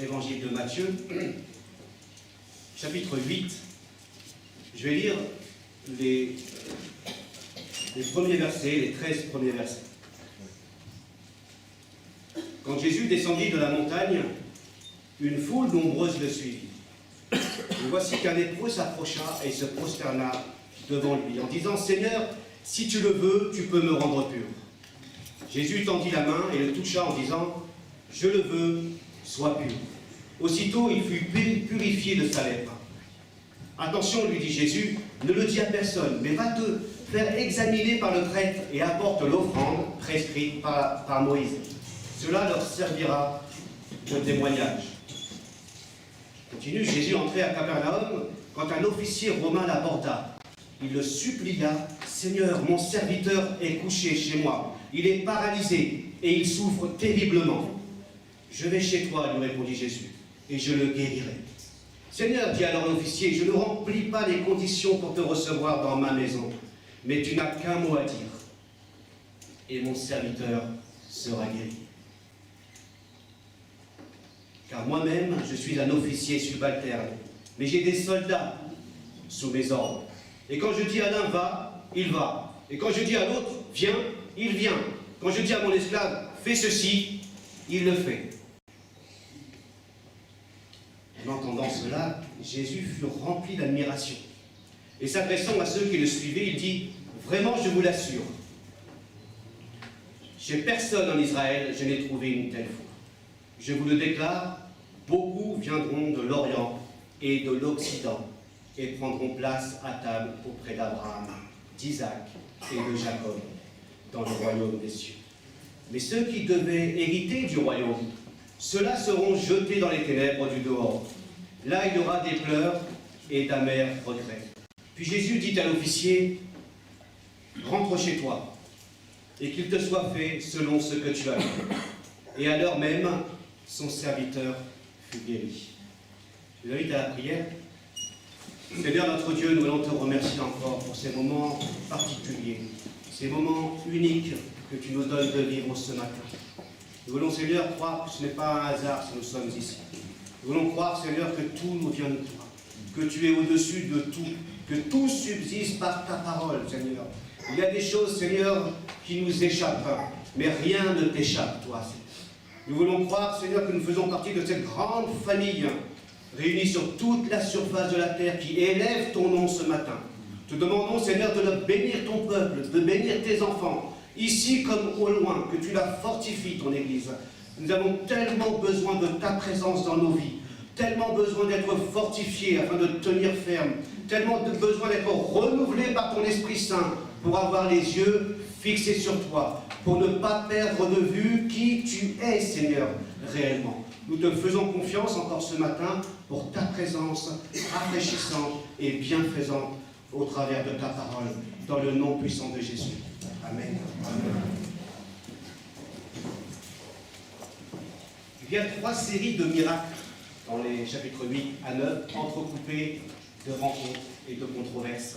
Évangile de Matthieu, chapitre 8. Je vais lire les premiers versets, les 13 premiers versets. Quand Jésus descendit de la montagne, une foule nombreuse le suivit. Et voici qu'un lépreux s'approcha et se prosterna devant lui, en disant « Seigneur, si tu le veux, tu peux me rendre pur. » Jésus tendit la main et le toucha en disant « Je le veux, sois pur. » Aussitôt, il fut purifié de sa lèpre. « Attention, lui dit Jésus, ne le dis à personne, mais va te faire examiner par le prêtre et apporte l'offrande prescrite par Moïse. Cela leur servira de témoignage. » Continue, Jésus entrait à Capernaum quand un officier romain l'aborda. Il le supplia, « Seigneur, mon serviteur est couché chez moi. Il est paralysé et il souffre terriblement. »« Je vais chez toi, lui répondit Jésus, et je le guérirai. »« Seigneur, dit alors l'officier, je ne remplis pas les conditions pour te recevoir dans ma maison, mais tu n'as qu'un mot à dire, et mon serviteur sera guéri. Car moi-même, je suis un officier subalterne, mais j'ai des soldats sous mes ordres. Et quand je dis à l'un va, il va. Et quand je dis à l'autre viens, il vient. Quand je dis à mon esclave fais ceci, il le fait. » En entendant cela, Jésus fut rempli d'admiration. Et s'adressant à ceux qui le suivaient, il dit « Vraiment, je vous l'assure, chez personne en Israël, je n'ai trouvé une telle foi. Je vous le déclare, beaucoup viendront de l'Orient et de l'Occident et prendront place à table auprès d'Abraham, d'Isaac et de Jacob dans le royaume des cieux. Mais ceux qui devaient hériter du royaume, ceux-là seront jetés dans les ténèbres du dehors. Là, il y aura des pleurs et d'amers regrets. » Puis Jésus dit à l'officier, « Rentre chez toi, et qu'il te soit fait selon ce que tu as vu. » Et à l'heure même, son serviteur fut guéri. Je vous invite à la prière. Seigneur notre Dieu, nous voulons te remercier encore pour ces moments particuliers, ces moments uniques que tu nous donnes de vivre ce matin. Nous voulons, Seigneur, croire que ce n'est pas un hasard si nous sommes ici. Nous voulons croire, Seigneur, que tout nous vient de toi, que tu es au-dessus de tout, que tout subsiste par ta parole, Seigneur. Il y a des choses, Seigneur, qui nous échappent, mais rien ne t'échappe, toi, Seigneur. Nous voulons croire, Seigneur, que nous faisons partie de cette grande famille réunie sur toute la surface de la terre qui élève ton nom ce matin. Te demandons, Seigneur, de bénir ton peuple, de bénir tes enfants, ici comme au loin, que tu la fortifies, ton Église. Nous avons tellement besoin de ta présence dans nos vies, tellement besoin d'être fortifiés afin de tenir ferme, tellement besoin d'être renouvelés par ton Esprit Saint pour avoir les yeux fixés sur toi, pour ne pas perdre de vue qui tu es, Seigneur, réellement. Nous te faisons confiance encore ce matin pour ta présence rafraîchissante et bienfaisante au travers de ta parole, dans le nom puissant de Jésus. Amen. Amen. Il y a 3 séries de miracles dans les chapitres 8 à 9, entrecoupés de rencontres et de controverses.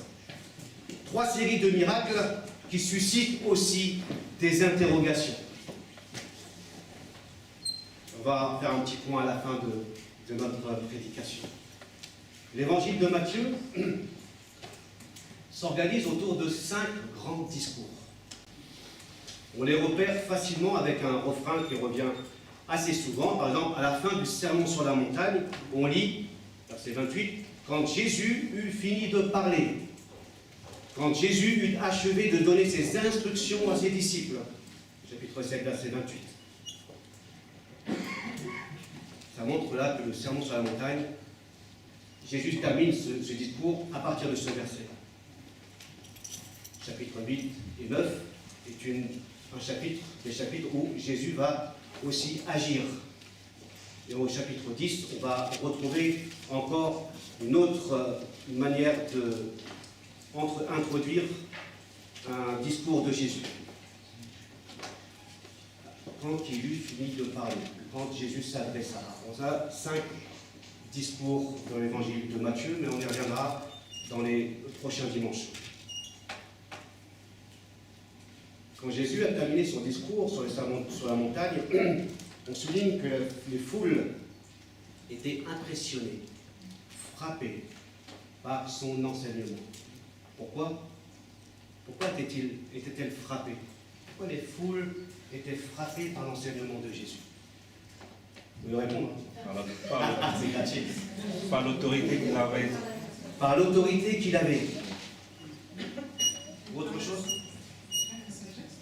3 séries de miracles qui suscitent aussi des interrogations. On va faire un petit point à la fin de notre prédication. L'évangile de Matthieu s'organise autour de 5 grands discours. On les repère facilement avec un refrain qui revient assez souvent. Par exemple, à la fin du sermon sur la montagne, on lit, verset 28, « Quand Jésus eut fini de parler, quand Jésus eut achevé de donner ses instructions à ses disciples. » Chapitre 7, verset 28. Ça montre là que le sermon sur la montagne, Jésus termine ce discours à partir de ce verset. Chapitre 8 et 9 est des chapitres où Jésus va aussi agir. Et au chapitre 10, on va retrouver encore une autre manière d'introduire un discours de Jésus. Quand il eut fini de parler, quand Jésus s'adressa. On a 5 discours dans l'évangile de Matthieu, mais on y reviendra dans les prochains dimanches. Quand Jésus a terminé son discours sur le sermon sur la montagne, on souligne que les foules était impressionnée, frappée par son enseignement. Pourquoi? Pourquoi était-elle frappée? Pourquoi les foules étaient frappées par l'enseignement de Jésus? Vous pouvez répondre? C'est gratuit. Par l'autorité qu'il avait. Par l'autorité qu'il avait. Autre chose?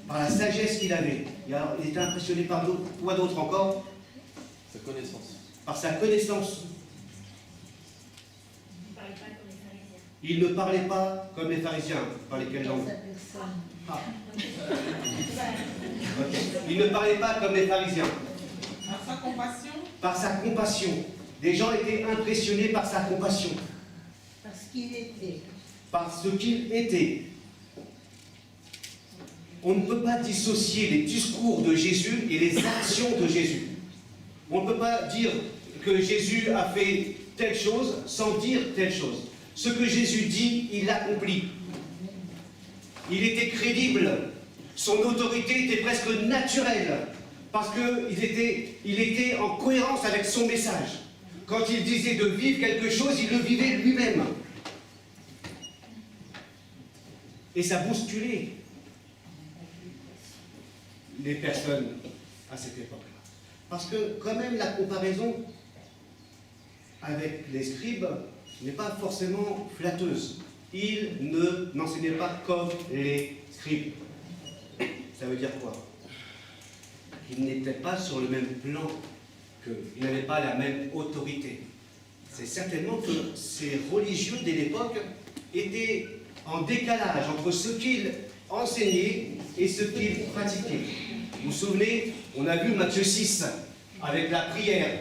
Par la sagesse qu'il avait. Il était impressionné par quoi d'autre encore? Sa connaissance. Par sa connaissance. Il ne parlait pas comme les pharisiens. Par lesquelles langues? Ah. Okay. Il ne parlait pas comme les pharisiens. Par sa compassion. Par sa compassion. Les gens étaient impressionnés par sa compassion. Parce qu'il était. Par ce qu'il était. On ne peut pas dissocier les discours de Jésus et les actions de Jésus. On ne peut pas dire que Jésus a fait telle chose sans dire telle chose. Ce que Jésus dit, il l'accomplit. Il était crédible. Son autorité était presque naturelle. Parce qu'il était en cohérence avec son message. Quand il disait de vivre quelque chose, il le vivait lui-même. Et ça bousculait les personnes à cette époque-là. Parce que quand même la comparaison avec les scribes n'est pas forcément flatteuse. Ils n'enseignaient pas comme les scribes. Ça veut dire quoi? Ils n'étaient pas sur le même plan qu'eux. Ils n'avaient pas la même autorité. C'est certainement que ces religieux de l'époque étaient en décalage entre ce qu'ils enseignaient et ce qu'ils pratiquaient. Vous vous souvenez, on a vu Matthieu 6 avec la prière.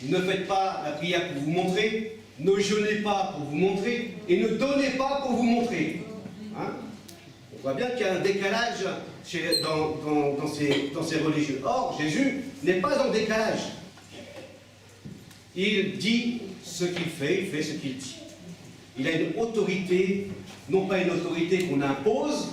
Ne faites pas la prière pour vous montrer, ne jeûnez pas pour vous montrer et ne donnez pas pour vous montrer. Hein? On voit bien qu'il y a un décalage dans ces religieux. Or, Jésus n'est pas en décalage. Il dit ce qu'il fait, il fait ce qu'il dit. Il a une autorité, non pas une autorité qu'on impose,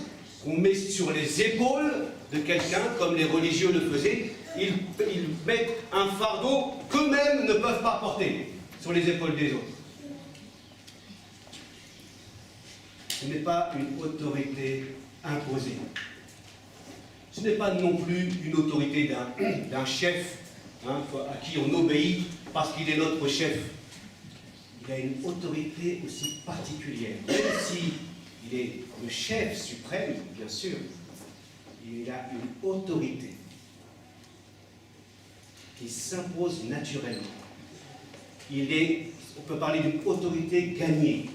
qu'on met sur les épaules de quelqu'un, comme les religieux le faisaient. Ils mettent un fardeau qu'eux-mêmes ne peuvent pas porter sur les épaules des autres. Ce n'est pas une autorité imposée. Ce n'est pas non plus une autorité d'un chef à qui on obéit parce qu'il est notre chef. Il a une autorité aussi particulière. Même s'il est le chef suprême, bien sûr, il a une autorité qui s'impose naturellement. On peut parler d'une autorité gagnée.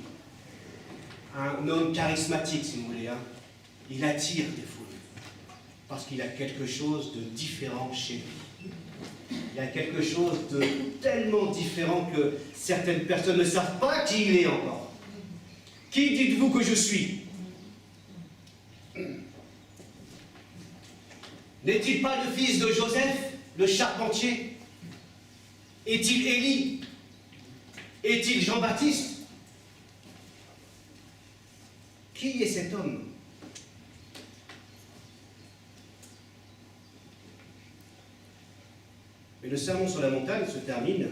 Un homme charismatique, si vous voulez. Hein. Il attire des foules. Parce qu'il a quelque chose de différent chez lui. Il a quelque chose de tellement différent que certaines personnes ne savent pas qui il est encore. Qui dites-vous que je suis? N'est-il pas le fils de Joseph, le charpentier? Est-il Élie? Est-il Jean-Baptiste? Qui est cet homme? Mais le sermon sur la montagne se termine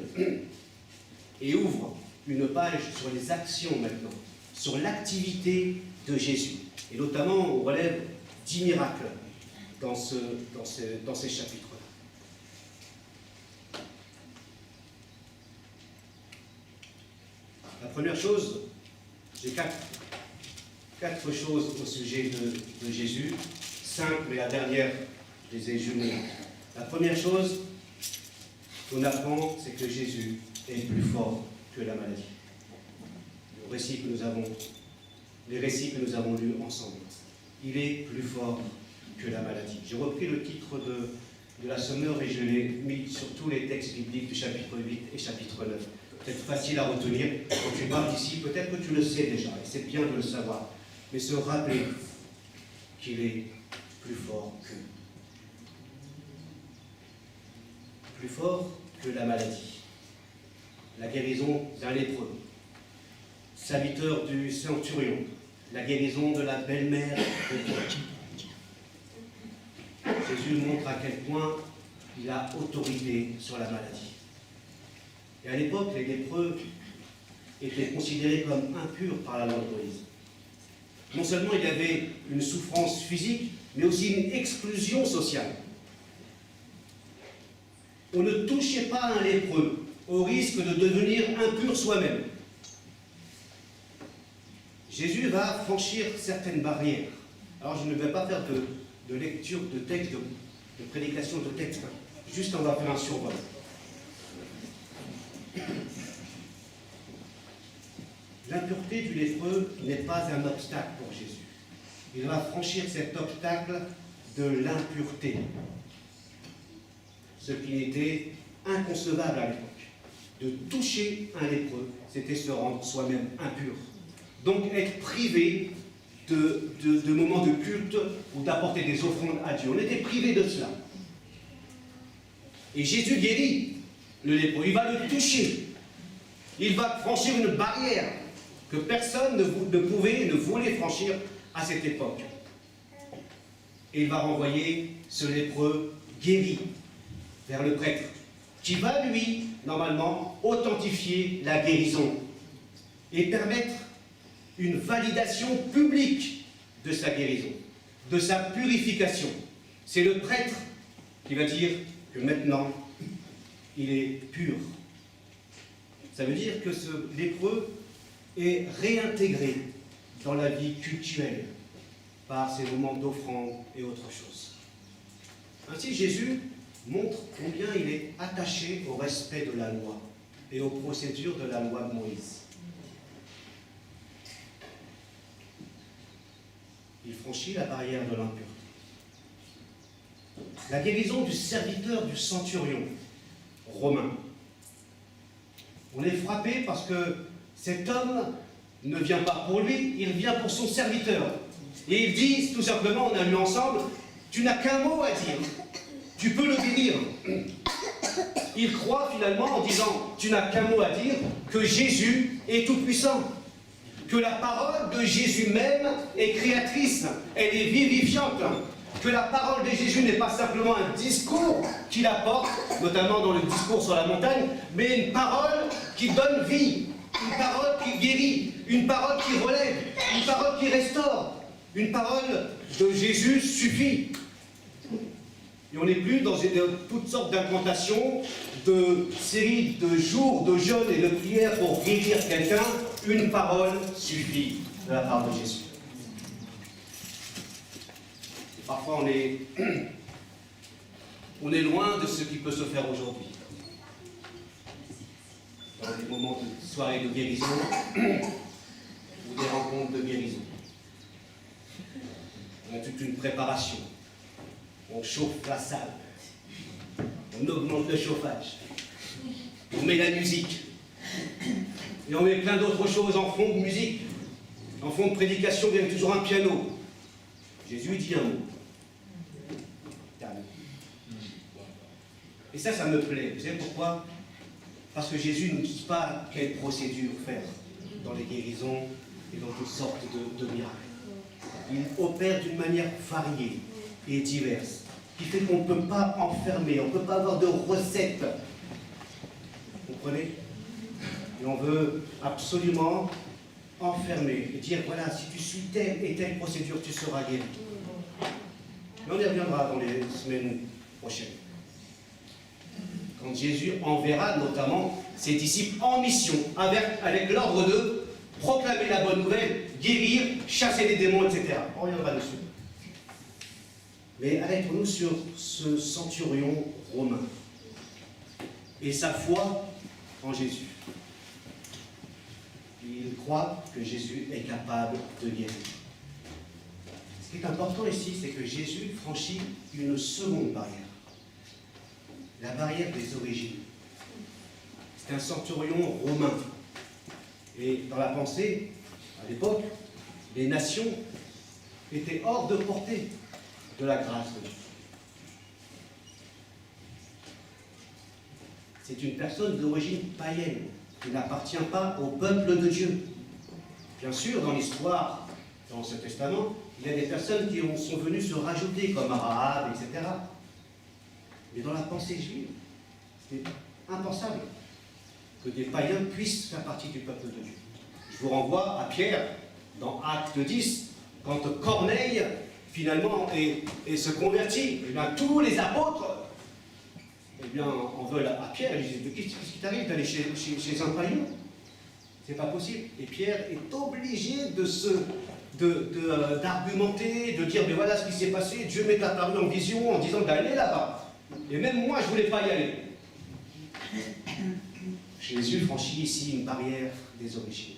et ouvre une page sur les actions maintenant, sur l'activité de Jésus. Et notamment, on relève 10 miracles dans ces chapitres-là. La première chose, j'ai quatre choses au sujet de Jésus, 5, mais la dernière, je les ai jumelées. La première chose qu'on apprend, c'est que Jésus est plus fort que la maladie. Les récits que nous avons lus ensemble. Il est plus fort que la maladie. J'ai repris le titre de la Sommeur et je l'ai mis sur tous les textes bibliques du chapitre 8 et chapitre 9. Peut-être facile à retenir quand tu parles d'ici, peut-être que tu le sais déjà, et c'est bien de le savoir. Mais se rappeler qu'il est plus fort que. Plus fort que la maladie. La guérison d'un lépreux. Serviteur du centurion. La guérison de la belle-mère de Dieu. Jésus montre à quel point il a autorité sur la maladie. Et à l'époque, les lépreux étaient considérés comme impurs par la loi de Moïse. Non seulement il y avait une souffrance physique, mais aussi une exclusion sociale. On ne touchait pas un lépreux, au risque de devenir impur soi-même. Jésus va franchir certaines barrières. Alors je ne vais pas faire de lecture de texte, de prédication de texte. Juste on va faire un survol. L'impureté du lépreux n'est pas un obstacle pour Jésus. Il va franchir cet obstacle de l'impureté. Ce qui était inconcevable à l'époque. De toucher un lépreux, c'était se rendre soi-même impur. Donc être privé de moments de culte ou d'apporter des offrandes à Dieu. On était privé de cela. Et Jésus guérit le lépreux. Il va le toucher. Il va franchir une barrière que personne ne pouvait, ne voulait franchir à cette époque. Et il va renvoyer ce lépreux guéri vers le prêtre, qui va lui, normalement, authentifier la guérison et permettre une validation publique de sa guérison, de sa purification. C'est le prêtre qui va dire que maintenant, il est pur. Ça veut dire que ce lépreux est réintégré dans la vie cultuelle par ces moments d'offrande et autre chose. Ainsi, Jésus montre combien il est attaché au respect de la loi et aux procédures de la loi de Moïse. Il franchit la barrière de l'impureté. La guérison du serviteur du centurion romain. On est frappé parce que cet homme ne vient pas pour lui, il vient pour son serviteur. Et il dit tout simplement, on a lu ensemble, tu n'as qu'un mot à dire, tu peux le guérir. Il croit finalement en disant, tu n'as qu'un mot à dire, que Jésus est tout-puissant. Que la parole de Jésus même est créatrice, elle est vivifiante. Que la parole de Jésus n'est pas simplement un discours qu'il apporte, notamment dans le discours sur la montagne, mais une parole qui donne vie, une parole qui guérit, une parole qui relève, une parole qui restaure. Une parole de Jésus suffit. Et on n'est plus dans toutes sortes d'incantations, de séries de jours, de jeûnes et de prières pour guérir quelqu'un. Une parole suffit de la part de Jésus. Parfois on est loin de ce qui peut se faire aujourd'hui. Dans les moments de soirée de guérison ou des rencontres de guérison. On a toute une préparation. On chauffe la salle. On augmente le chauffage. On met la musique. Et on met plein d'autres choses en fond de musique. En fond de prédication, il y a toujours un piano. Jésus dit un mot. Calme. Et ça me plaît. Vous savez pourquoi? Parce que Jésus ne nous dit pas quelle procédure faire dans les guérisons et dans toutes sortes de miracles. Il opère d'une manière variée et diverse, qui fait qu'on ne peut pas enfermer, on ne peut pas avoir de recette. Vous comprenez? Et on veut absolument enfermer et dire, voilà, si tu suis telle et telle procédure, tu seras guéri. Mais on y reviendra dans les semaines prochaines. Quand Jésus enverra notamment ses disciples en mission, avec l'ordre de proclamer la bonne nouvelle, guérir, chasser les démons, etc. On reviendra dessus. Mais arrêtons-nous sur ce centurion romain et sa foi en Jésus. Il croit que Jésus est capable de guérir. Ce qui est important ici, c'est que Jésus franchit une seconde barrière. La barrière des origines. C'est un centurion romain. Et dans la pensée, à l'époque, les nations étaient hors de portée de la grâce de Dieu. C'est une personne d'origine païenne, qui n'appartient pas au peuple de Dieu. Bien sûr, dans l'histoire, dans ce testament, il y a des personnes qui sont venues se rajouter, comme Rahab, etc. Mais dans la pensée juive, c'était impensable que des païens puissent faire partie du peuple de Dieu. Je vous renvoie à Pierre, dans Acte 10, quand Corneille, finalement, et se convertit. Eh bien, tous les apôtres, eh bien, en veulent à Pierre. Ils disent, qu'est-ce qui t'arrive d'aller chez un païen? C'est pas possible. Et Pierre est obligé d'argumenter, de dire, mais voilà ce qui s'est passé, Dieu m'est apparu en vision en disant d'aller là-bas. Et même moi, je ne voulais pas y aller. Jésus franchit ici une barrière des origines.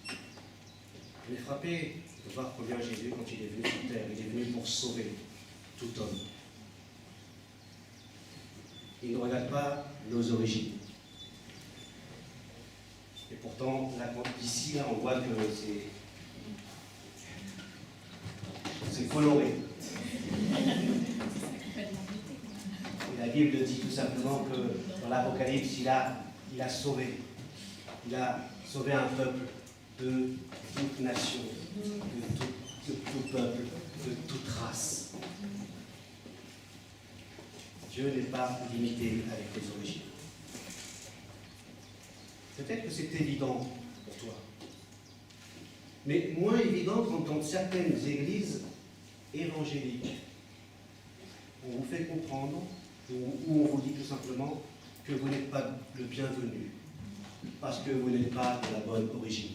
Je m'ai frappé de voir combien Jésus, quand il est venu sur terre, il est venu pour sauver tout homme. Il ne regarde pas nos origines. Et pourtant, ici, là, on voit que c'est coloré. Et la Bible dit tout simplement que dans l'Apocalypse, il a sauvé. Il a sauvé un peuple de toute nation, de tout peuple, de toute race. Dieu n'est pas limité avec les origines. Peut-être que c'est évident pour toi, mais moins évident quand dans certaines églises évangéliques, on vous fait comprendre, ou on vous dit tout simplement que vous n'êtes pas le bienvenu, parce que vous n'êtes pas de la bonne origine.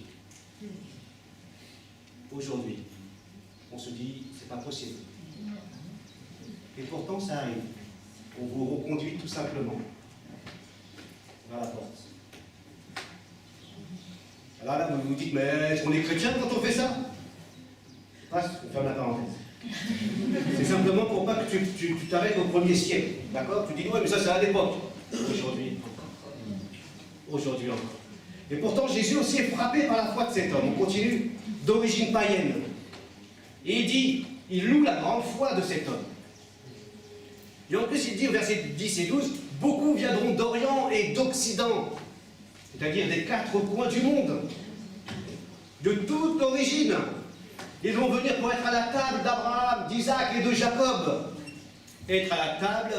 Aujourd'hui, on se dit, c'est pas possible. Et pourtant, ça arrive. On vous reconduit tout simplement vers la porte. Alors là, vous vous dites, mais est-ce qu'on est chrétien quand on fait ça? Passe, on ferme la parenthèse. C'est simplement pour pas que tu t'arrêtes au 1er siècle. D'accord? Tu dis, ouais, mais ça, c'est à l'époque. Aujourd'hui encore. Et pourtant, Jésus aussi est frappé par la foi de cet homme. On continue, d'origine païenne. Et il dit, il loue la grande foi de cet homme. Et en plus, il dit au verset 10 et 12, beaucoup viendront d'Orient et d'Occident, c'est-à-dire des 4 coins du monde, de toute origine. Ils vont venir pour être à la table d'Abraham, d'Isaac et de Jacob. Être à la table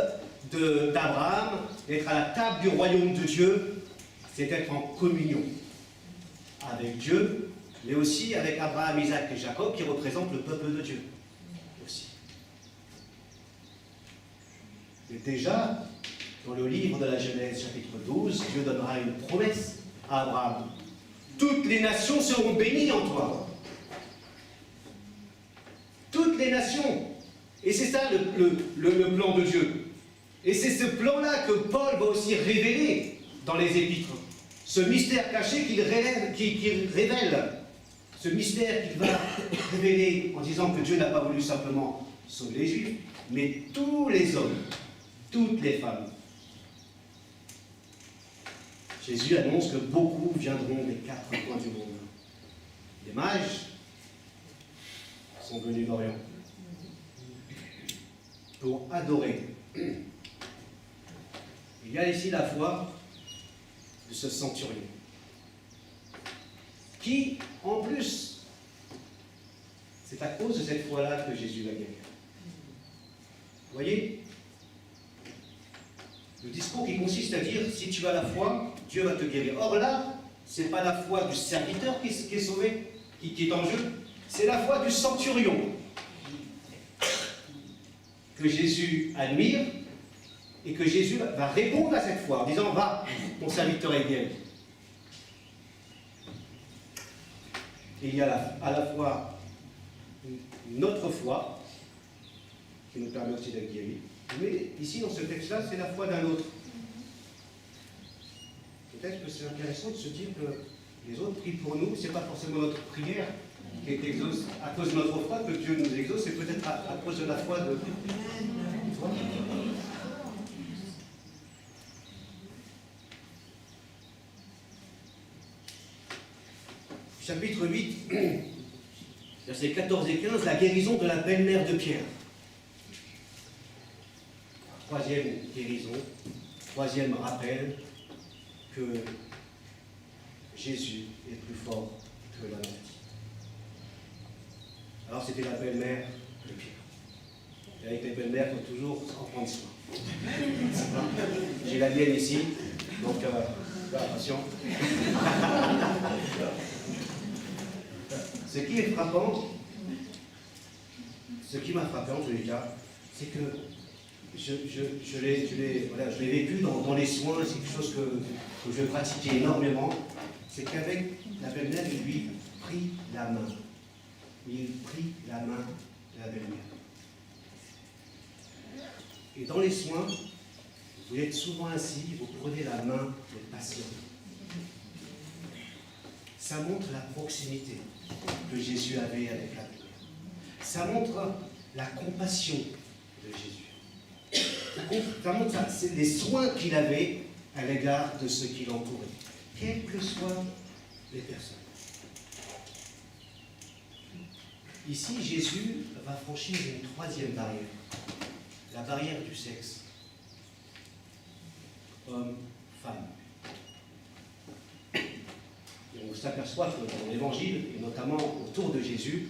d'Abraham, être à la table du royaume de Dieu, c'est être en communion avec Dieu, mais aussi avec Abraham, Isaac et Jacob, qui représentent le peuple de Dieu. Aussi. Et déjà, dans le livre de la Genèse, chapitre 12, Dieu donnera une promesse à Abraham. Toutes les nations seront bénies en toi. Toutes les nations. Et c'est ça le plan de Dieu. Et c'est ce plan-là que Paul va aussi révéler dans les Épîtres. Ce mystère caché qu'il révèle. Ce mystère qu'il va révéler en disant que Dieu n'a pas voulu simplement sauver les Juifs, mais tous les hommes, toutes les femmes. Jésus annonce que beaucoup viendront des 4 coins du monde. Les mages sont venus d'Orient pour adorer. Il y a ici la foi de ce centurion qui, en plus, c'est à cause de cette foi-là que Jésus va guérir. Vous voyez, le discours qui consiste à dire, si tu as la foi, Dieu va te guérir. Or là, ce n'est pas la foi du serviteur qui est sauvé, qui est en jeu, c'est la foi du centurion que Jésus admire et que Jésus va répondre à cette foi en disant, va, ton serviteur est guéri. Et il y a à la fois notre foi, qui nous permet aussi d'être guéris, mais ici, dans ce texte-là, c'est la foi d'un autre. Peut-être que c'est intéressant de se dire que les autres prient pour nous, ce n'est pas forcément notre prière qui est exaucée à cause de notre foi que Dieu nous exauce, c'est peut-être à cause de la foi de toi. Chapitre 8, versets 14 et 15, la guérison de la belle-mère de Pierre. Troisième guérison, troisième rappel que Jésus est plus fort que la maladie. Alors c'était la belle-mère de Pierre. Et avec les belles-mères, il faut toujours en prendre soin. J'ai la mienne ici, donc attention. Ce qui est frappant, ce qui m'a frappé en tous les cas, c'est que je l'ai vécu dans les soins, c'est quelque chose que je pratiquais énormément, c'est qu'avec la belle-mère, il lui prit la main. Il prit la main de la belle-mère. Et dans les soins, vous êtes souvent assis, vous prenez la main des patients. Ça montre la proximité que Jésus avait avec la belle-mère. Ça montre la compassion de Jésus. Ça montre les soins qu'il avait à l'égard de ceux qui l'entouraient, quelles que soient les personnes. Ici, Jésus va franchir une troisième barrière, la barrière du sexe. Homme, femme. Et on s'aperçoit que dans l'Évangile, et notamment autour de Jésus,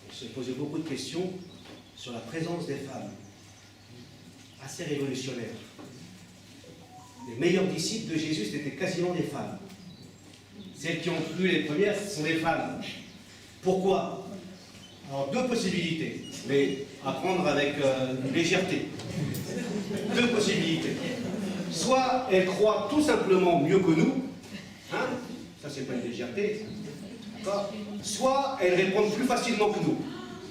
on s'est posé beaucoup de questions sur la présence des femmes, assez révolutionnaire. Les meilleurs disciples de Jésus, c'était quasiment des femmes. Celles qui ont cru les premières, ce sont des femmes. Pourquoi? Alors, deux possibilités, mais à prendre avec légèreté. Deux possibilités. Soit elles croient tout simplement mieux que nous, hein, ça c'est pas une légèreté, d'accord. Soit elles répondent plus facilement que nous.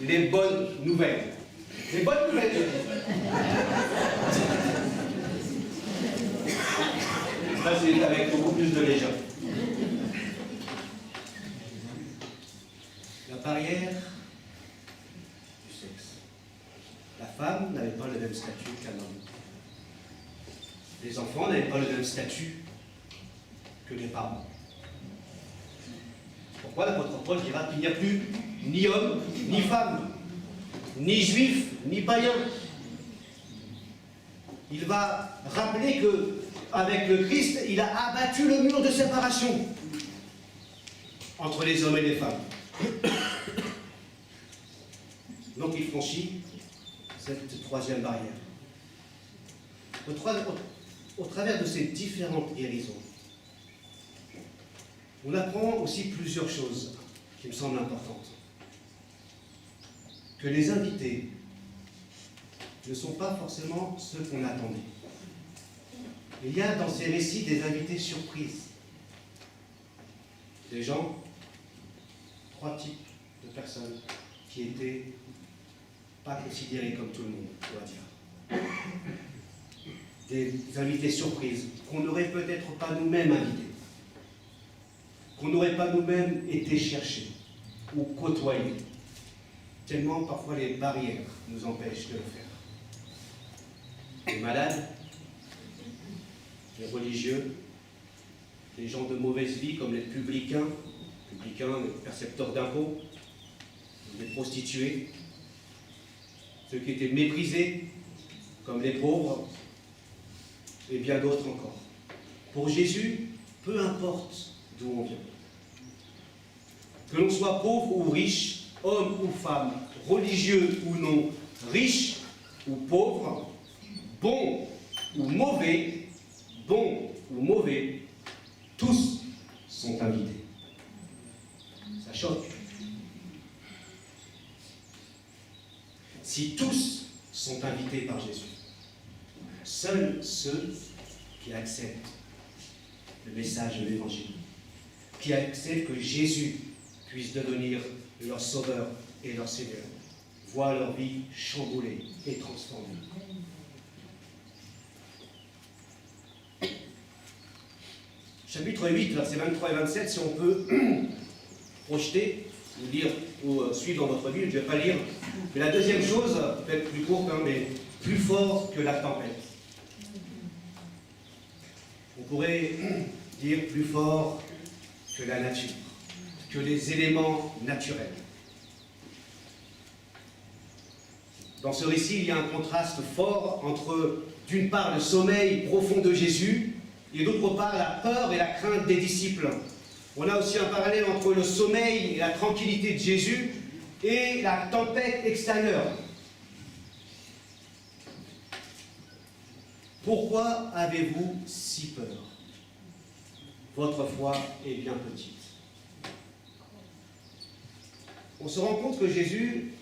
Les bonnes nouvelles. Les bonnes nouvelles, je dis. Ça c'est avec beaucoup plus de légèreté. La barrière du sexe. La femme n'avait pas le même statut qu'un homme. Les enfants n'avaient pas le même statut que les parents. Pourquoi l'apôtre Paul dira qu'il n'y a plus ni homme, ni femme, ni juif, ni païen. Il va rappeler qu'avec le Christ, il a abattu le mur de séparation entre les hommes et les femmes. Donc il franchit cette troisième barrière. Au travers de ces différentes guérisons, on apprend aussi plusieurs choses qui me semblent importantes. Que les invités ne sont pas forcément ceux qu'on attendait. Il y a dans ces récits des invités surprises. Des gens, trois types de personnes qui étaient pas considérées comme tout le monde, on va dire. Des invités surprises qu'on n'aurait peut-être pas nous-mêmes invités, qu'on n'aurait pas nous-mêmes été chercher ou côtoyer, tellement parfois les barrières nous empêchent de le faire. Les malades, les religieux, les gens de mauvaise vie comme les publicains, les percepteurs d'impôts, les prostituées, ceux qui étaient méprisés comme les pauvres, et bien d'autres encore. Pour Jésus, peu importe d'où on vient. Que l'on soit pauvre ou riche, homme ou femme, religieux ou non, riche ou pauvre, bon ou mauvais, tous sont invités. Ça choque. Si tous sont invités par Jésus, seuls ceux qui acceptent le message de l'Évangile, qui acceptent que Jésus puisse devenir leur sauveur et leur Seigneur, voient leur vie chamboulée et transformée. Chapitre 8, versets 23 et 27, si on peut projeter, ou lire, ou suivre dans votre Bible, je ne vais pas lire. Mais la deuxième chose, peut-être plus courte, hein, mais plus fort que la tempête. On pourrait dire plus fort que la nature, que les éléments naturels. Dans ce récit, il y a un contraste fort entre, d'une part, le sommeil profond de Jésus, et d'autre part, la peur et la crainte des disciples. On a aussi un parallèle entre le sommeil et la tranquillité de Jésus et la tempête extérieure. pourquoi avez-vous si peur? Votre foi est bien petite. On se rend compte que Jésus,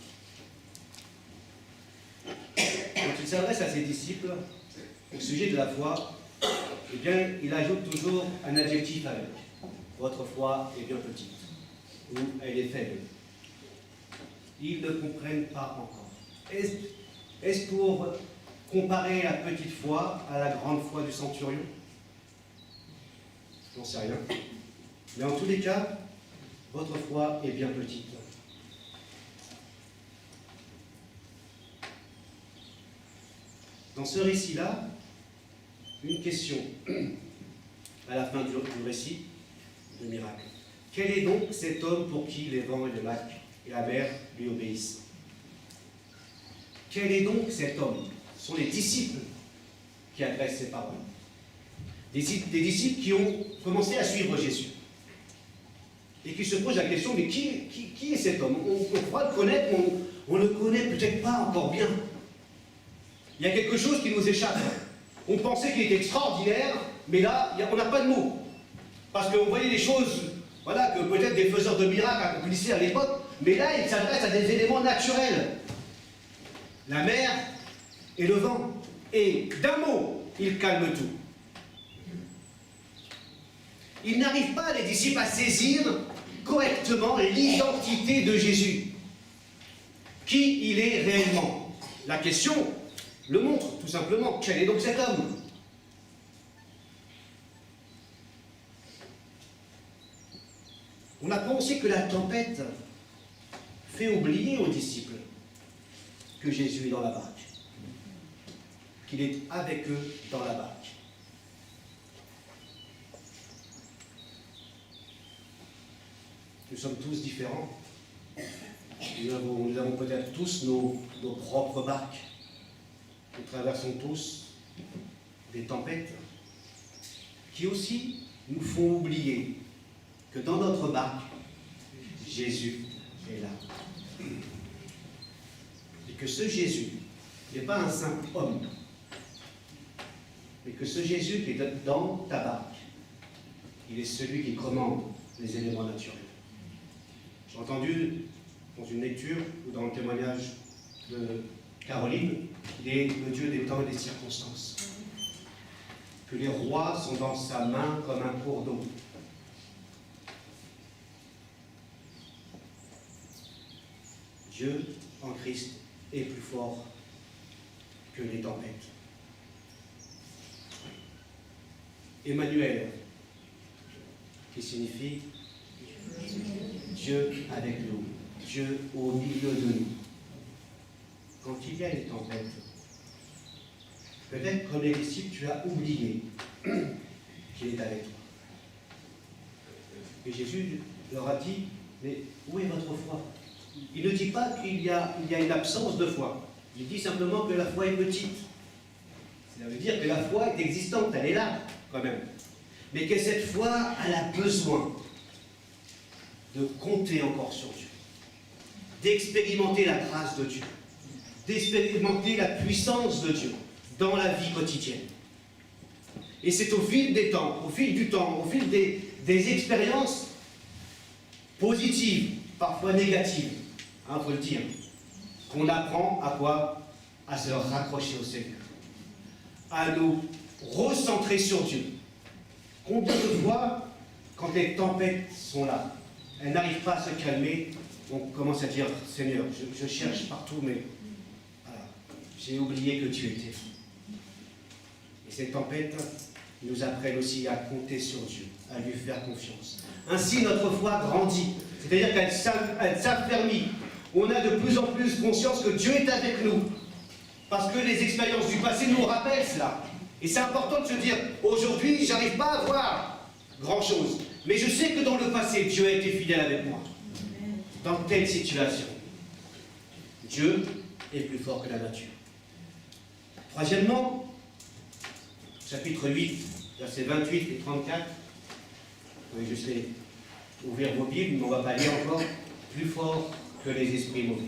quand il s'adresse à ses disciples au sujet de la foi, eh bien, il ajoute toujours un adjectif avec. Votre foi est bien petite, ou elle est faible. Ils ne comprennent pas encore. Est-ce pour comparer la petite foi à la grande foi du centurion? J'en sais rien. Mais en tous les cas, votre foi est bien petite. Dans ce récit-là, une question à la fin du récit de miracle. Quel est donc cet homme pour qui les vents et le lac et la mer lui obéissent? Quel est donc cet homme? Ce sont les disciples qui adressent ces paroles. Des disciples qui ont commencé à suivre Jésus. Et qui se posent la question, mais qui est cet homme? On croit le connaître, mais on ne le connaît peut-être pas encore bien. Il y a quelque chose qui nous échappe. On pensait qu'il était extraordinaire, mais là, on n'a pas de mots. Parce qu'on voyait des choses, voilà, que peut-être des faiseurs de miracles accomplissaient à l'époque, mais là, il s'adresse à des éléments naturels. La mer et le vent. Et d'un mot, il calme tout. Il n'arrive pas, les disciples, à saisir correctement l'identité de Jésus. Qui il est réellement. La question le montre, tout simplement. Quel est donc cet homme? On apprend aussi que la tempête fait oublier aux disciples que Jésus est dans la barque, qu'il est avec eux dans la barque. Nous sommes tous différents. Nous avons peut-être tous nos propres barques. Nous traversons tous des tempêtes qui aussi nous font oublier que dans notre barque, Jésus est là. Et que ce Jésus n'est pas un simple homme, mais que ce Jésus qui est dans ta barque, il est celui qui commande les éléments naturels. J'ai entendu dans une lecture ou dans le témoignage de Caroline, il est le Dieu des temps et des circonstances. Que les rois sont dans sa main comme un cours d'eau. Dieu, en Christ, est plus fort que les tempêtes. Emmanuel, qui signifie Dieu avec nous, Dieu au milieu de nous. Quand il y a des tempêtes, peut-être comme les disciples, tu as oublié qu'il est avec toi. Et Jésus leur a dit, mais où est votre foi? Il ne dit pas qu'il y a une absence de foi. Il dit simplement que la foi est petite. Ça veut dire que la foi est existante, elle est là, quand même. Mais que cette foi, elle a besoin de compter encore sur Dieu, d'expérimenter la grâce de Dieu, d'expérimenter la puissance de Dieu dans la vie quotidienne. Et c'est au fil des temps, au fil du temps, au fil des expériences positives, parfois négatives, il faut le dire, qu'on apprend à quoi? À se raccrocher au Seigneur, à nous recentrer sur Dieu. Combien de fois, quand les tempêtes sont là, elles n'arrivent pas à se calmer, on commence à dire, Seigneur, je cherche partout, mais voilà, j'ai oublié que tu étais. Et ces tempêtes nous apprennent aussi à compter sur Dieu, à lui faire confiance. Ainsi, notre foi grandit, c'est-à-dire qu'elle s'affermit. On a de plus en plus conscience que Dieu est avec nous, parce que les expériences du passé nous rappellent cela. Et c'est important de se dire, aujourd'hui, je n'arrive pas à voir grand-chose, mais je sais que dans le passé, Dieu a été fidèle avec moi. Dans telle situation, Dieu est plus fort que la nature. Troisièmement, chapitre 8, versets 28 et 34, vous pouvez juste ouvrir vos Bibles, mais on ne va pas lire encore, plus fort que les esprits mauvais.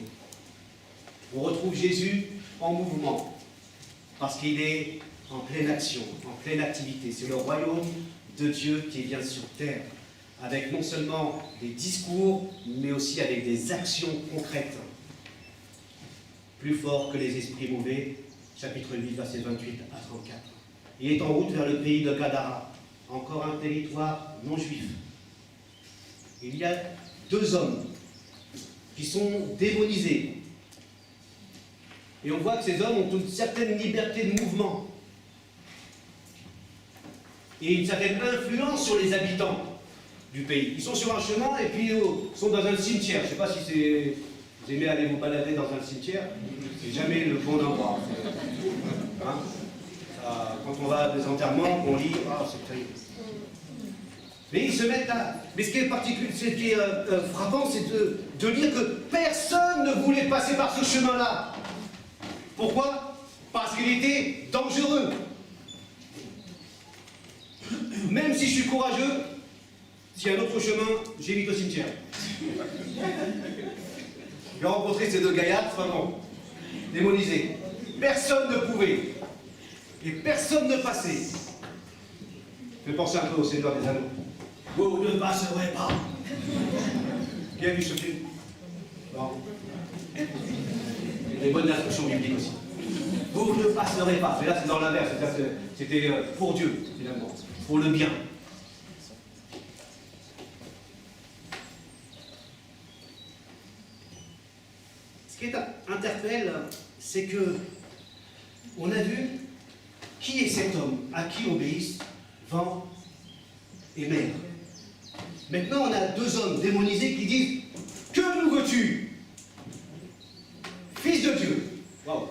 On retrouve Jésus en mouvement, parce qu'il est en pleine action, en pleine activité. C'est le royaume de Dieu qui vient sur terre, avec non seulement des discours, mais aussi avec des actions concrètes. Plus fort que les esprits mauvais, chapitre 8, versets 28 à 34. Il est en route vers le pays de Gadara, encore un territoire non juif. Il y a 2 hommes qui sont démonisés. Et on voit que ces hommes ont une certaine liberté de mouvement et une certaine influence sur les habitants du pays. Ils sont sur un chemin et puis ils sont dans un cimetière. Je ne sais pas si vous aimez aller vous balader dans un cimetière. C'est jamais le bon endroit. Hein? Quand on va à des enterrements, on lit, ah, c'est terrible. Mais ils se mettent à... Mais ce qui est particulier, ce qui est frappant, c'est de lire que personne ne voulait passer par ce chemin-là. Pourquoi? Parce qu'il était dangereux. Même si je suis courageux, s'il y a un autre chemin, j'évite au cimetière. J'ai rencontré ces 2 gaillards, vraiment, démonisés. Personne ne pouvait. Et personne ne passait. Je vais penser un peu au Seigneur des Anneaux. Vous ne passerez pas. Qui a vu ce film? Non. Il y a des bonnes instructions bibliques aussi. Vous ne passerez pas. Mais là, c'est dans l'inverse. C'était pour Dieu, finalement. Pour le bien. Ce qui interpelle, c'est que on a vu qui est cet homme à qui obéissent vent et mer. Maintenant, on a 2 hommes démonisés qui disent « Que nous veux-tu, Fils de Dieu ?» Waouh.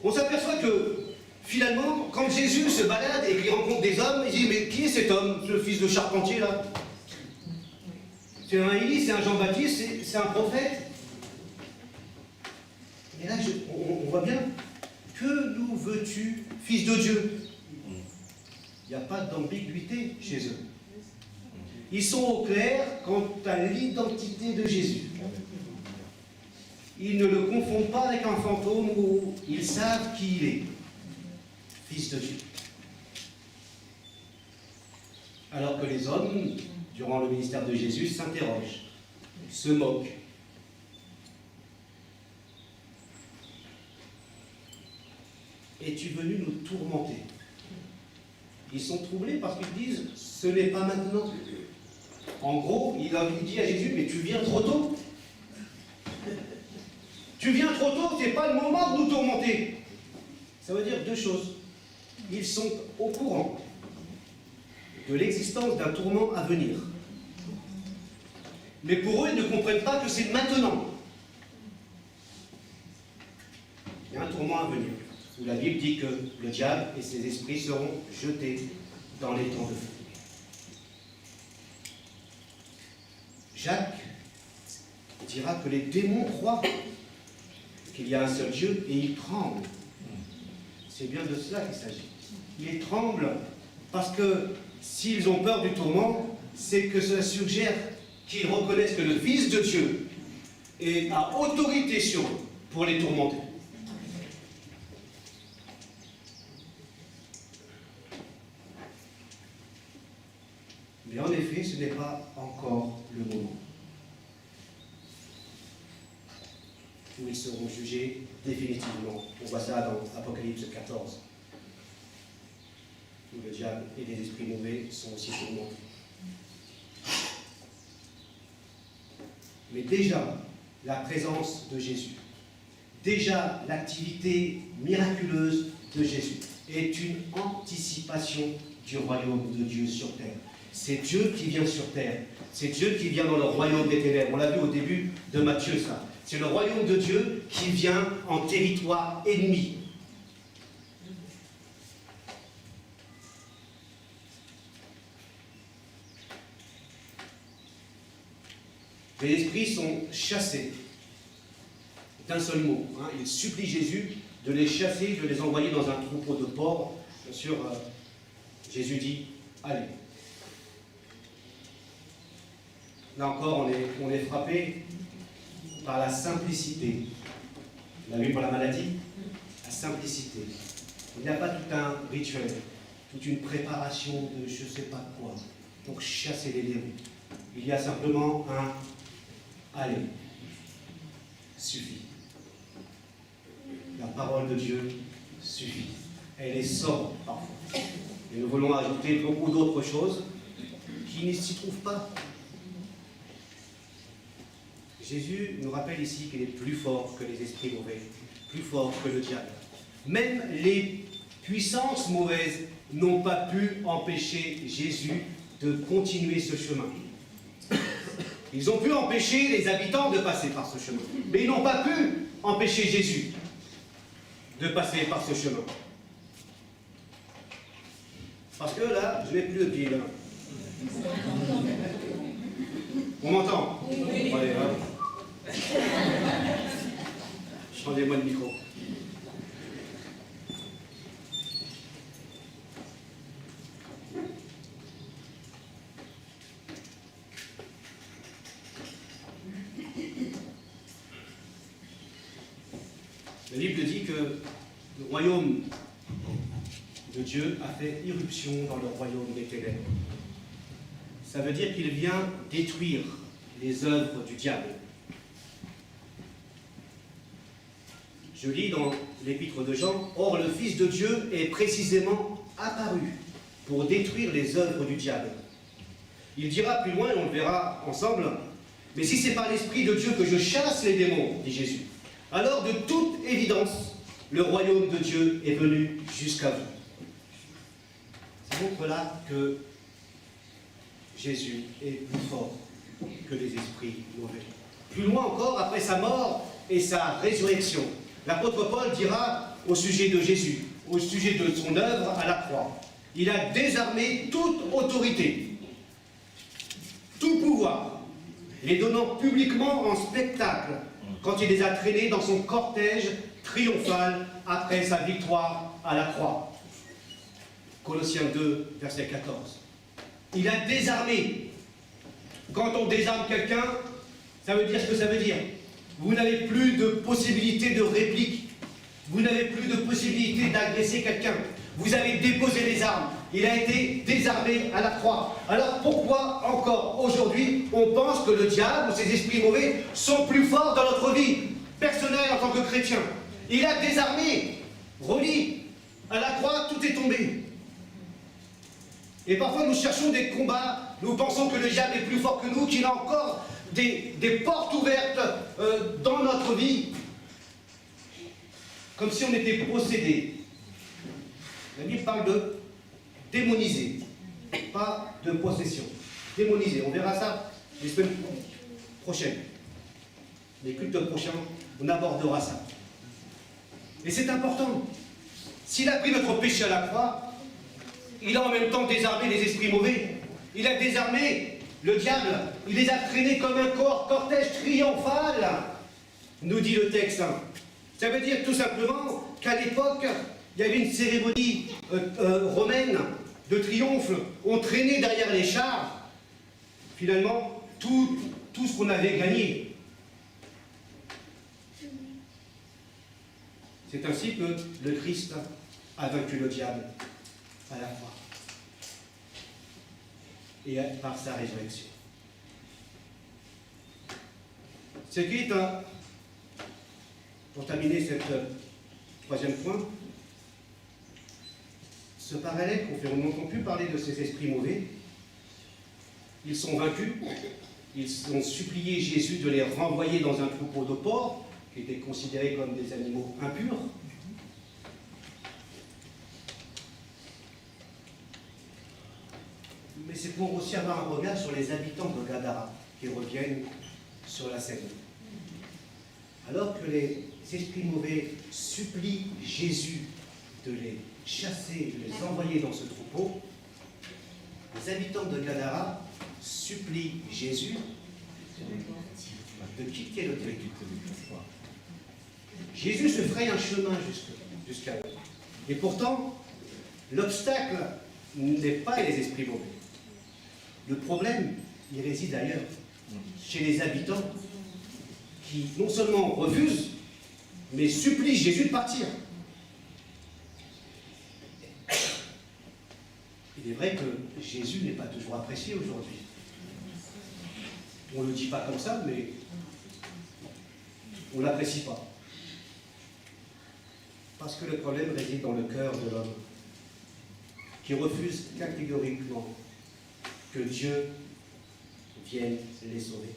On s'aperçoit que, finalement, quand Jésus se balade et qu'il rencontre des hommes, il dit « Mais qui est cet homme, ce fils de charpentier, là ?» C'est un Élie, c'est un Jean-Baptiste, c'est un prophète. Et là, on voit bien « Que nous veux-tu, Fils de Dieu ?» Il n'y a pas d'ambiguïté chez eux. Ils sont au clair quant à l'identité de Jésus. Ils ne le confondent pas avec un fantôme où ils savent qui il est. Fils de Dieu. Alors que les hommes, durant le ministère de Jésus, s'interrogent, se moquent. Es-tu venu nous tourmenter? Ils sont troublés parce qu'ils disent « ce n'est pas maintenant ». En gros, il dit à Jésus « mais tu viens trop tôt. Tu viens trop tôt, ce n'est pas le moment de nous tourmenter ». Ça veut dire 2 choses. Ils sont au courant de l'existence d'un tourment à venir. Mais pour eux, ils ne comprennent pas que c'est maintenant. Il y a un tourment à venir, où la Bible dit que le diable et ses esprits seront jetés dans les temps de feu. Jacques dira que les démons croient qu'il y a un seul Dieu et ils tremblent. C'est bien de cela qu'il s'agit. Ils tremblent parce que s'ils ont peur du tourment, c'est que cela suggère qu'ils reconnaissent que le Fils de Dieu a autorité sur eux pour les tourmenter. Mais en effet, ce n'est pas encore le moment où ils seront jugés définitivement. On voit ça dans Apocalypse 14, où le diable et les esprits mauvais sont aussi tourmentés. Mais déjà, la présence de Jésus, déjà l'activité miraculeuse de Jésus est une anticipation du royaume de Dieu sur terre. C'est Dieu qui vient sur terre. C'est Dieu qui vient dans le royaume des ténèbres. On l'a vu au début de Matthieu, ça. C'est le royaume de Dieu qui vient en territoire ennemi. Les esprits sont chassés d'un seul mot. Hein. Ils supplient Jésus de les chasser, de les envoyer dans un troupeau de porcs. Bien sûr, Jésus dit « Allez ». Là encore, on est frappé par la simplicité. Vous l'avez vu pour la maladie? sa simplicité. Il n'y a pas tout un rituel, toute une préparation de je ne sais pas quoi pour chasser les démons. Il y a simplement un « allez » suffit. La parole de Dieu suffit. Elle est sobre parfois. Et nous voulons ajouter beaucoup d'autres choses qui ne s'y trouvent pas. Jésus nous rappelle ici qu'il est plus fort que les esprits mauvais, plus fort que le diable. Même les puissances mauvaises n'ont pas pu empêcher Jésus de continuer ce chemin. Ils ont pu empêcher les habitants de passer par ce chemin, mais ils n'ont pas pu empêcher Jésus de passer par ce chemin. Parce que là, je n'ai plus de pile. On m'entend? Oui. Allez, allez. Changez-moi le micro. Le Bible dit que le royaume de Dieu a fait irruption dans le royaume des ténèbres. Ça veut dire qu'il vient détruire les œuvres du diable. Je lis dans l'épître de Jean, « Or le Fils de Dieu est précisément apparu pour détruire les œuvres du diable. » Il dira plus loin, et on le verra ensemble, « Mais si c'est par l'Esprit de Dieu que je chasse les démons, dit Jésus, alors de toute évidence, le royaume de Dieu est venu jusqu'à vous. » Ça montre là que Jésus est plus fort que les esprits mauvais. Plus loin encore, après sa mort et sa résurrection, l'apôtre Paul dira au sujet de Jésus, au sujet de son œuvre à la croix, il a désarmé toute autorité, tout pouvoir, les donnant publiquement en spectacle quand il les a traînés dans son cortège triomphal après sa victoire à la croix. Colossiens 2, verset 14. Il a désarmé. Quand on désarme quelqu'un, ça veut dire ce que ça veut dire. Vous n'avez plus de possibilité de réplique. Vous n'avez plus de possibilité d'agresser quelqu'un. Vous avez déposé les armes. Il a été désarmé à la croix. Alors pourquoi encore aujourd'hui on pense que le diable ou ses esprits mauvais sont plus forts dans notre vie personnelle en tant que chrétien? Il a désarmé. Relis. À la croix, tout est tombé. Et parfois nous cherchons des combats, nous pensons que le diable est plus fort que nous, qu'il a encore des portes ouvertes dans notre vie, comme si on était possédé. La Bible parle de démoniser, pas de possession. Démoniser, on verra ça les semaines prochaines. Les cultes prochains, on abordera ça. Et c'est important. S'il a pris notre péché à la croix, il a en même temps désarmé les esprits mauvais. Il a désarmé le diable. Il les a traînés comme un cortège triomphal, nous dit le texte. Ça veut dire tout simplement qu'à l'époque, il y avait une cérémonie romaine de triomphe. On traînait derrière les chars, finalement, tout ce qu'on avait gagné. C'est ainsi que le Christ a vaincu le diable à la croix et par sa résurrection. Ce qui est pour terminer ce troisième point, ce parallèle qu'on fait, on n'entend plus parler de ces esprits mauvais. Ils sont vaincus, ils ont supplié Jésus de les renvoyer dans un troupeau de porcs, qui étaient considérés comme des animaux impurs. Mais c'est pour aussi avoir un regard sur les habitants de Gadara, qui reviennent sur la scène. Alors que les esprits mauvais supplient Jésus de les chasser, de les envoyer dans ce troupeau, les habitants de Gadara supplient Jésus de quitter le territoire. Jésus se fraye un chemin jusqu'à eux. Et pourtant, l'obstacle n'est pas les esprits mauvais. Le problème, il réside ailleurs, chez les habitants qui non seulement refusent, mais supplient Jésus de partir. Il est vrai que Jésus n'est pas toujours apprécié aujourd'hui. On ne le dit pas comme ça, mais on ne l'apprécie pas. Parce que le problème réside dans le cœur de l'homme, qui refuse catégoriquement que Dieu vienne les sauver.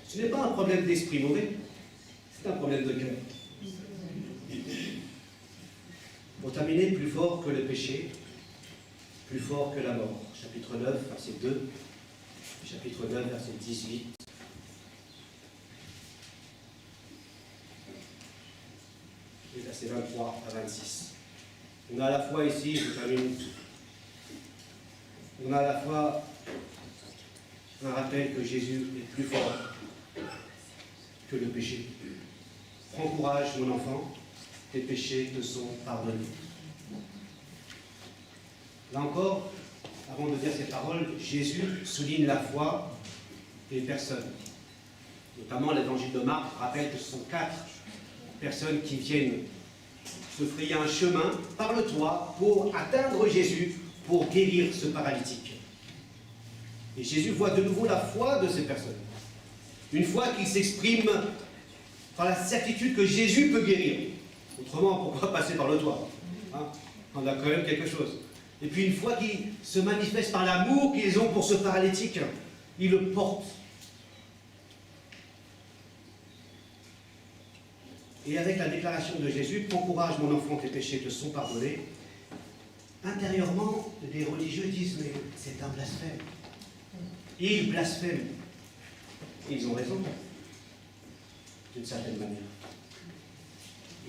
Ce n'est pas un problème d'esprit mauvais, c'est un problème de cœur. Pour terminer, plus fort que le péché, plus fort que la mort. Chapitre 9, verset 2, chapitre 9, verset 18. Et versets 23 à 26. On a à la fois ici, je termine, on a à la fois un rappel que Jésus est plus fort que le péché. Prends courage, mon enfant, tes péchés te sont pardonnés. Là encore, avant de dire ces paroles, Jésus souligne la foi des personnes. Notamment l'évangile de Marc rappelle que ce sont 4 personnes qui viennent se frayer un chemin par le toit pour atteindre Jésus, pour guérir ce paralytique. Et Jésus voit de nouveau la foi de ces personnes. Une foi qui s'exprime par la certitude que Jésus peut guérir. Autrement, pourquoi passer par le toit, hein? On a quand même quelque chose. Et puis une foi qui se manifeste par l'amour qu'ils ont pour ce paralytique. Ils le portent. Et avec la déclaration de Jésus, « Prends courage, mon enfant, tes péchés te sont pardonnés », intérieurement, les religieux disent « Mais c'est un blasphème ». Ils blasphèment. Et ils ont raison, d'une certaine manière.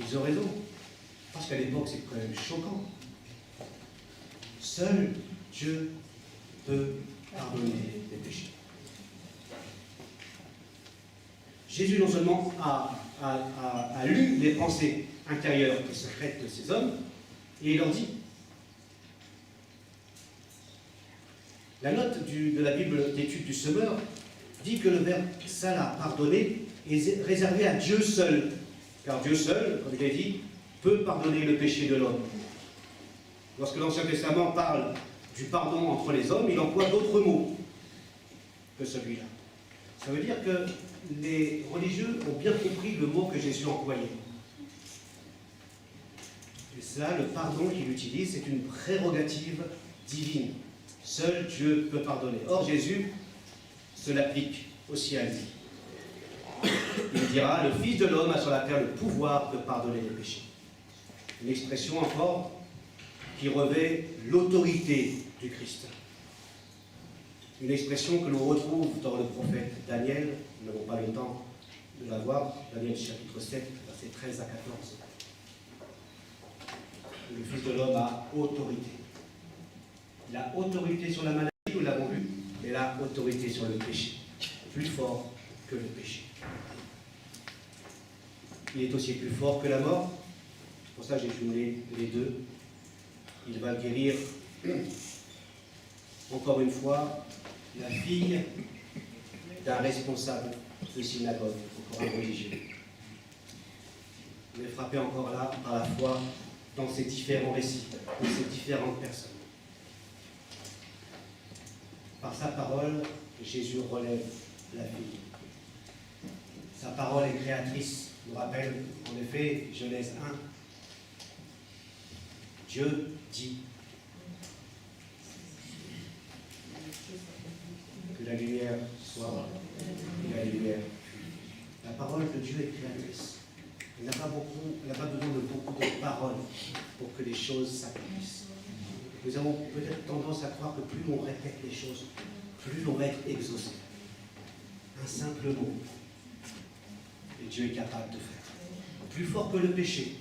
Ils ont raison, parce qu'à l'époque, c'est quand même choquant. Seul Dieu peut pardonner les péchés. Jésus non seulement a lu les pensées intérieures et secrètes de ces hommes, et il leur dit, la note de la Bible d'étude du semeur dit que le verbe « salah », pardonner, est réservé à Dieu seul, car Dieu seul, comme il est dit, peut pardonner le péché de l'homme. Lorsque l'Ancien Testament parle du pardon entre les hommes, il emploie d'autres mots que celui-là. Ça veut dire que les religieux ont bien compris le mot que Jésus employait. Et cela, le pardon qu'il utilise, c'est une prérogative divine. Seul Dieu peut pardonner. Or, Jésus se l'applique aussi à lui. Il dira, le Fils de l'homme a sur la terre le pouvoir de pardonner les péchés. Une expression encore qui revêt l'autorité du Christ. Une expression que l'on retrouve dans le prophète Daniel, nous n'avons pas le temps de la voir, Daniel chapitre 7, versets 13 à 14. Le Fils de l'homme a autorité. Il a autorité sur la maladie, nous l'avons vu, mais il a autorité sur le péché, plus fort que le péché. Il est aussi plus fort que la mort, c'est pour ça que j'ai jumelé les deux. Il va guérir, encore une fois, la fille d'un responsable de synagogue, encore un religieux. On est frappé encore là par la foi dans ces différents récits, dans ces différentes personnes. Par sa parole, Jésus relève la fille. Sa parole est créatrice, nous rappelle en effet Genèse 1. Dieu dit que la lumière soit et la lumière fut. La parole de Dieu est créatrice. Elle n'a pas besoin de beaucoup de paroles pour que les choses s'accomplissent. Nous avons peut-être tendance à croire que plus on répète les choses, plus on va être exaucé. Un simple mot, et Dieu est capable de faire. Plus fort que le péché,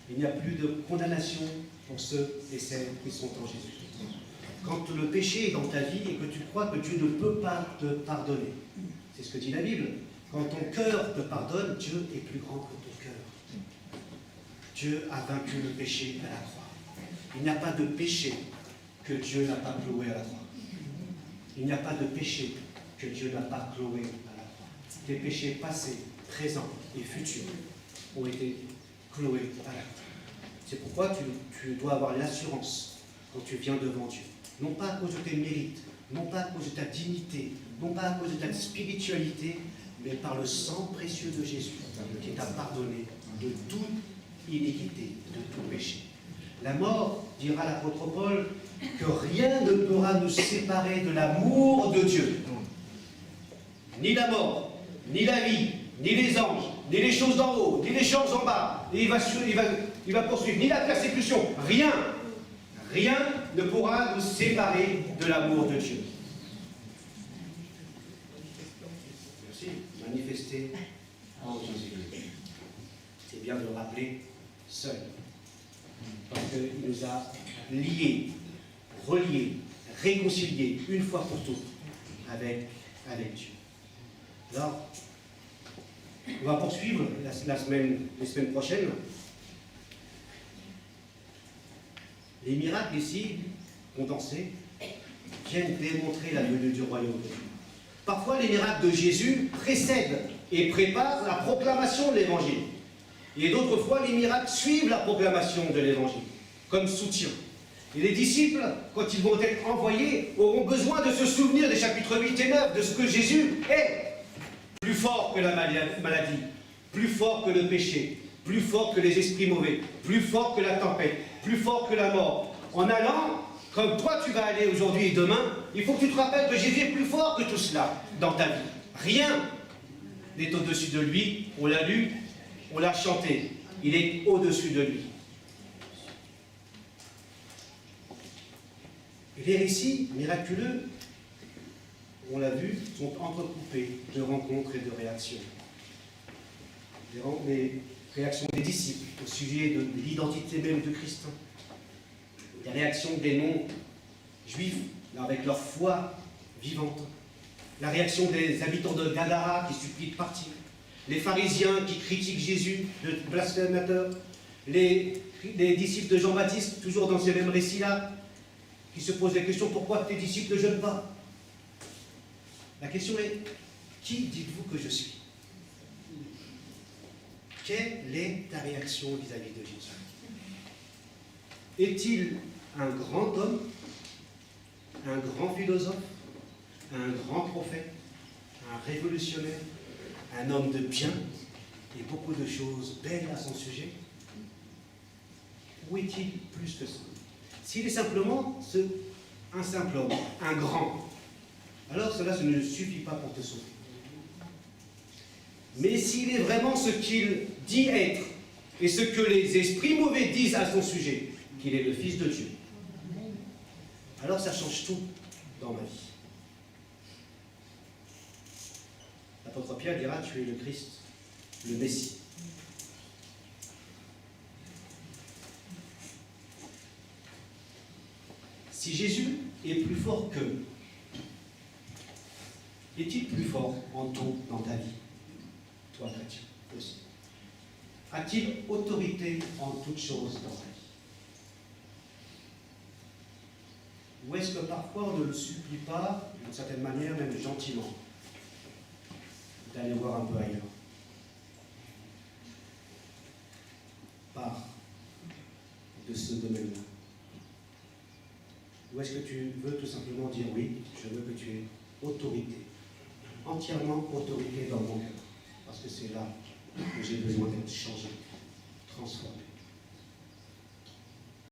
il n'y a plus de condamnation pour ceux et celles qui sont en Jésus. Quand le péché est dans ta vie et que tu crois que Dieu ne peut pas te pardonner, c'est ce que dit la Bible. Quand ton cœur te pardonne, Dieu est plus grand que ton cœur. Dieu a vaincu le péché à la croix. Il n'y a pas de péché que Dieu n'a pas cloué à la croix. Il n'y a pas de péché que Dieu n'a pas cloué à la croix. Tes péchés passés, présents et futurs ont été cloués à la croix. C'est pourquoi tu dois avoir l'assurance quand tu viens devant Dieu. Non pas à cause de tes mérites, non pas à cause de ta dignité, non pas à cause de ta spiritualité, mais par le sang précieux de Jésus qui t'a pardonné de toute iniquité, de tout péché. La mort, dira l'apôtre Paul, que rien ne pourra nous séparer de l'amour de Dieu. Ni la mort, ni la vie, ni les anges, ni les choses d'en haut, ni les choses en bas. Et il va poursuivre, ni la persécution, rien ne pourra nous séparer de l'amour de Dieu. Merci. Manifesté en Jésus-Christ. C'est bien de le rappeler seul. Parce qu'il nous a liés, reliés, réconciliés, une fois pour toutes, avec Dieu. Alors, on va poursuivre les semaines prochaines. Les miracles ici, condensés, viennent démontrer la venue du royaume de Dieu. Parfois, les miracles de Jésus précèdent et préparent la proclamation de l'Évangile. Et d'autres fois, les miracles suivent la proclamation de l'Évangile, comme soutien. Et les disciples, quand ils vont être envoyés, auront besoin de se souvenir des chapitres 8 et 9, de ce que Jésus est. Plus fort que la maladie, plus fort que le péché, plus fort que les esprits mauvais, plus fort que la tempête, plus fort que la mort. En allant, comme toi tu vas aller aujourd'hui et demain, il faut que tu te rappelles que Jésus est plus fort que tout cela dans ta vie. Rien n'est au-dessus de lui. On l'a lu, on l'a chanté. Il est au-dessus de lui. Et les récits miraculeux, on l'a vu, sont entrecoupés de rencontres et de réactions. Les réactions des disciples au sujet de l'identité même de Christ. Les réactions des non-juifs avec leur foi vivante. La réaction des habitants de Gadara qui supplient de partir. Les pharisiens qui critiquent Jésus, le blasphémateur. Les disciples de Jean-Baptiste, toujours dans ces mêmes récits-là, qui se posent la question, pourquoi tes disciples ne jeûnent pas? La question est, qui dites-vous que je suis? Quelle est ta réaction vis-à-vis de Jésus? Est-il un grand homme, un grand philosophe, un grand prophète, un révolutionnaire, un homme de bien et beaucoup de choses belles à son sujet? Ou est-il plus que ça? S'il est simplement un simple homme, un grand, alors cela ne suffit pas pour te sauver. Mais s'il est vraiment ce qu'il dit être, et ce que les esprits mauvais disent à son sujet, qu'il est le Fils de Dieu, alors ça change tout dans ma vie. L'apôtre Pierre dira, tu es le Christ, le Messie. Si Jésus est plus fort qu'eux, est-il plus fort en tout dans ta vie? Toi, chrétien, aussi. A-t-il autorité en toutes choses dans ta vie? Ou est-ce que parfois on ne le supplie pas, d'une certaine manière, même gentiment, d'aller voir un peu ailleurs? Part de ce domaine-là. Ou est-ce que tu veux tout simplement dire oui, je veux que tu aies autorité, entièrement autorité dans mon cœur, parce que c'est là que j'ai besoin d'être changé, transformé.